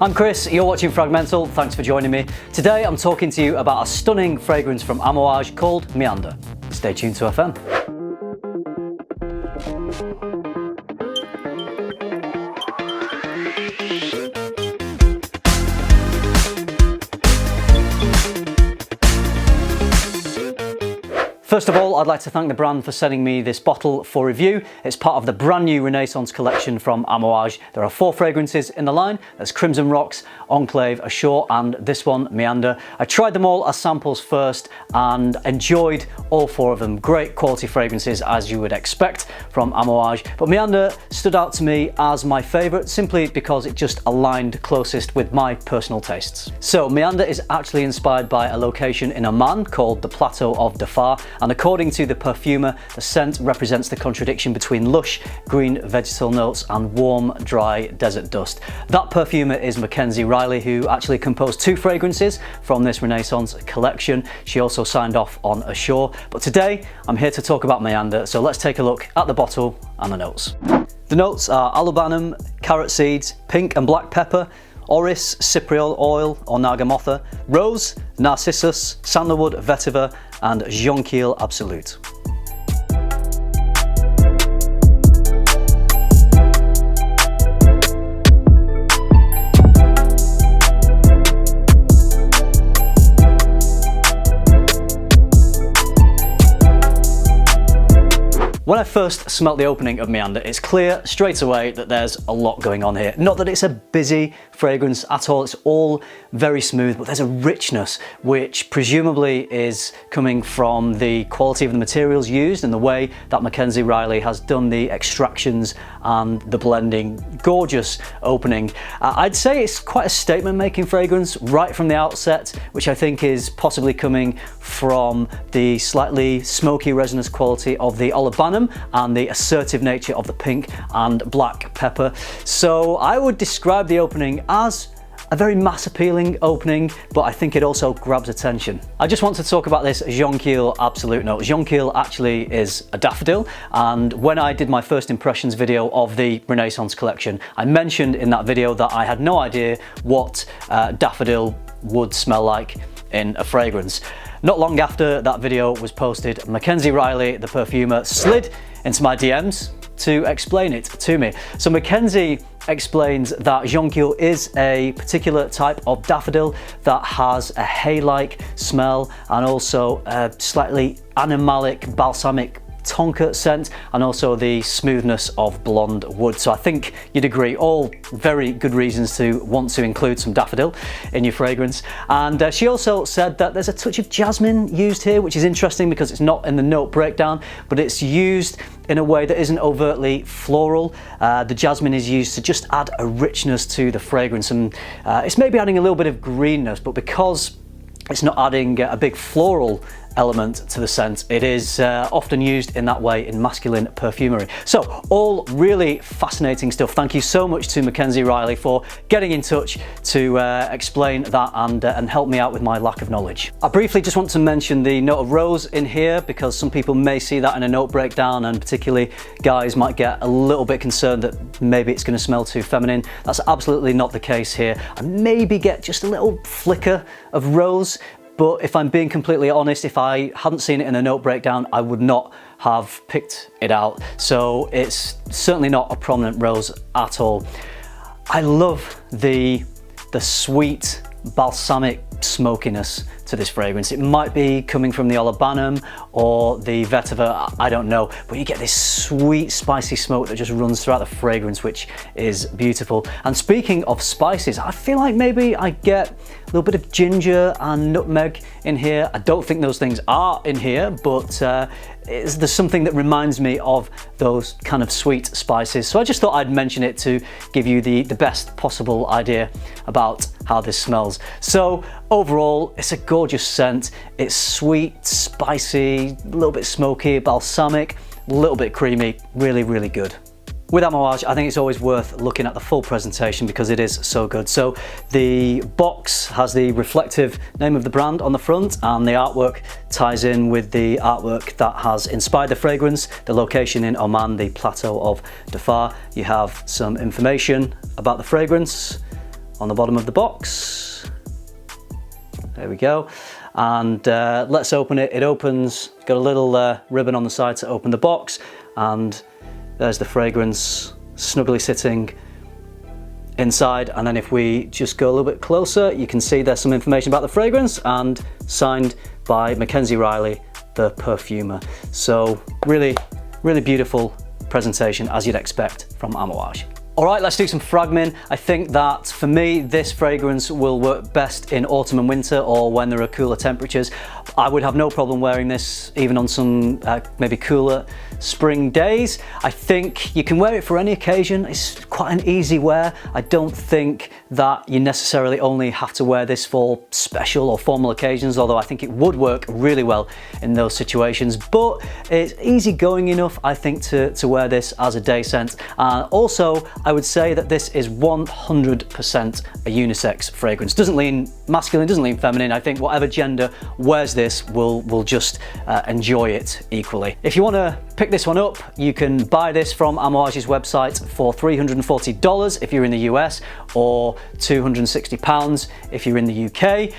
I'm Chris, you're watching FRAG-MENTAL, thanks for joining me. Today I'm talking to you about a stunning fragrance from Amouage called Meander. Stay tuned to FM. First of all, I'd like to thank the brand for sending me this bottle for review. It's part of the brand new Renaissance collection from Amouage. There are 4 fragrances in the line. There's Crimson Rocks, Enclave, Ashore, and this one, Meander. I tried them all as samples first and enjoyed all 4 of them. Great quality fragrances, as you would expect from Amouage. But Meander stood out to me as my favourite simply because it just aligned closest with my personal tastes. So Meander is actually inspired by a location in Oman called the Plateau of Dhofar. And according to the Perfumer, the scent represents the contradiction between lush green vegetal notes and warm, dry desert dust. That perfumer is Mackenzie Riley, who actually composed 2 fragrances from this Renaissance collection. She also signed off on Ashore. But today, I'm here to talk about Meander, so let's take a look at the bottle and the notes. The notes are albanum, carrot seeds, pink and black pepper, orris, cypriol oil or nagamotha, rose, narcissus, sandalwood, vetiver, and jonquil absolute. When I first smelt the opening of Meander, it's clear straight away that there's a lot going on here. Not that it's a busy fragrance at all, it's all very smooth, but there's a richness which presumably is coming from the quality of the materials used and the way that Mackenzie Riley has done the extractions and the blending. Gorgeous opening. I'd say it's quite a statement-making fragrance right from the outset, which I think is possibly coming from the slightly smoky resinous quality of the albanum and the assertive nature of the pink and black pepper. So I would describe the opening as a very mass appealing opening, but I think it also grabs attention. I just want to talk about this jonquil absolute note. Jonquil actually is a daffodil, and when I did my first impressions video of the Renaissance collection, I mentioned in that video that I had no idea what daffodil would smell like in a fragrance. Not long after that video was posted, Mackenzie Riley, the perfumer, slid into my DMs to explain it to me. So Mackenzie explains that jonquil is a particular type of daffodil that has a hay-like smell and also a slightly animalic, balsamic tonka scent, and also the smoothness of blonde wood. So I think you'd agree, all very good reasons to want to include some daffodil in your fragrance. And she also said that there's a touch of jasmine used here, which is interesting because it's not in the note breakdown, but it's used in a way that isn't overtly floral. The jasmine is used to just add a richness to the fragrance, and it's maybe adding a little bit of greenness, but because it's not adding a big floral element to the scent, it is often used in that way in masculine perfumery. So all really fascinating stuff. Thank you so much to Mackenzie Riley for getting in touch to explain that and help me out with my lack of knowledge. I briefly just want to mention the note of rose in here because some people may see that in a note breakdown, and particularly guys might get a little bit concerned that maybe it's going to smell too feminine. That's absolutely not the case here. I maybe get just a little flicker of rose, but if I'm being completely honest, if I hadn't seen it in a note breakdown, I would not have picked it out. So it's certainly not a prominent rose at all. I love the sweet balsamic smokiness to this fragrance. It might be coming from the albanum or the vetiver, I don't know, but you get this sweet spicy smoke that just runs throughout the fragrance, which is beautiful. And speaking of spices, I feel like maybe I get a little bit of ginger and nutmeg in here. I don't think those things are in here, but there's something that reminds me of those kind of sweet spices. So I just thought I'd mention it to give you the best possible idea about how this smells. So overall, it's a gorgeous scent. It's sweet, spicy, a little bit smoky, balsamic, a little bit creamy, really, really good. With Amouage, I think it's always worth looking at the full presentation because it is so good. So the box has the reflective name of the brand on the front, and the artwork ties in with the artwork that has inspired the fragrance, the location in Oman, the Plateau of Dhofar. You have some information about the fragrance on the bottom of the box. There we go. And let's open it. It opens, got a little ribbon on the side to open the box, and there's the fragrance snugly sitting inside. And then if we just go a little bit closer, you can see there's some information about the fragrance and signed by Mackenzie Riley, the perfumer. So really, really beautiful presentation, as you'd expect from Amouage. All right, let's do some FRAG-MENTAL. I think that for me, this fragrance will work best in autumn and winter, or when there are cooler temperatures. I would have no problem wearing this even on some maybe cooler spring days. I think you can wear it for any occasion. It's quite an easy wear. I don't think that you necessarily only have to wear this for special or formal occasions, although I think it would work really well in those situations. But it's easy going enough, I think, to wear this as a day scent. Also, I would say that this is 100% a unisex fragrance. Doesn't lean masculine, doesn't lean feminine. I think whatever gender wears this will just enjoy it equally. If you want to pick this one up, you can buy this from Amouage's website for $340 if you're in the US, or £260 if you're in the UK.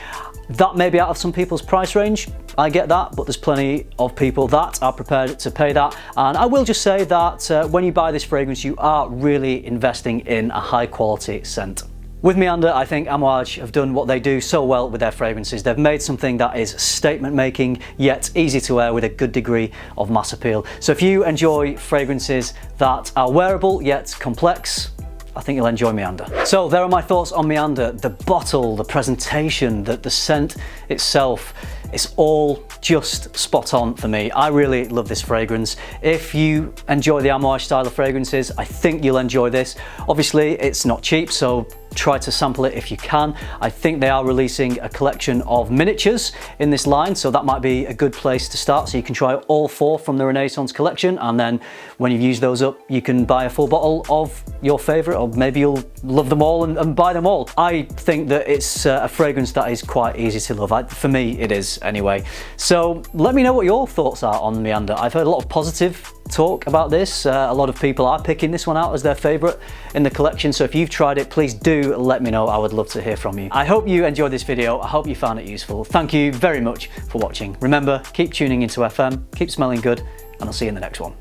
That may be out of some people's price range, I get that, but there's plenty of people that are prepared to pay that. And I will just say that when you buy this fragrance, you are really investing in a high quality scent. With Meander, I think Amouage have done what they do so well with their fragrances. They've made something that is statement making, yet easy to wear with a good degree of mass appeal. So if you enjoy fragrances that are wearable yet complex, I think you'll enjoy Meander. So there are my thoughts on Meander. The bottle, the presentation, the scent itself, it's all just spot on for me. I really love this fragrance. If you enjoy the Amouage style of fragrances, I think you'll enjoy this. Obviously, it's not cheap, so try to sample it if you can. I think they are releasing a collection of miniatures in this line, so that might be a good place to start. So you can try all 4 from the Renaissance collection, and then when you've used those up, you can buy a full bottle of your favorite, or maybe you'll love them all and buy them all. I think that it's a fragrance that is quite easy to love. For me, it is anyway. So let me know what your thoughts are on Meander. I've heard a lot of positive talk about this. A lot of people are picking this one out as their favorite in the collection. So if you've tried it, please do let me know. I would love to hear from you. I hope you enjoyed this video. I hope you found it useful. Thank you very much for watching. Remember, keep tuning into FM, keep smelling good, and I'll see you in the next one.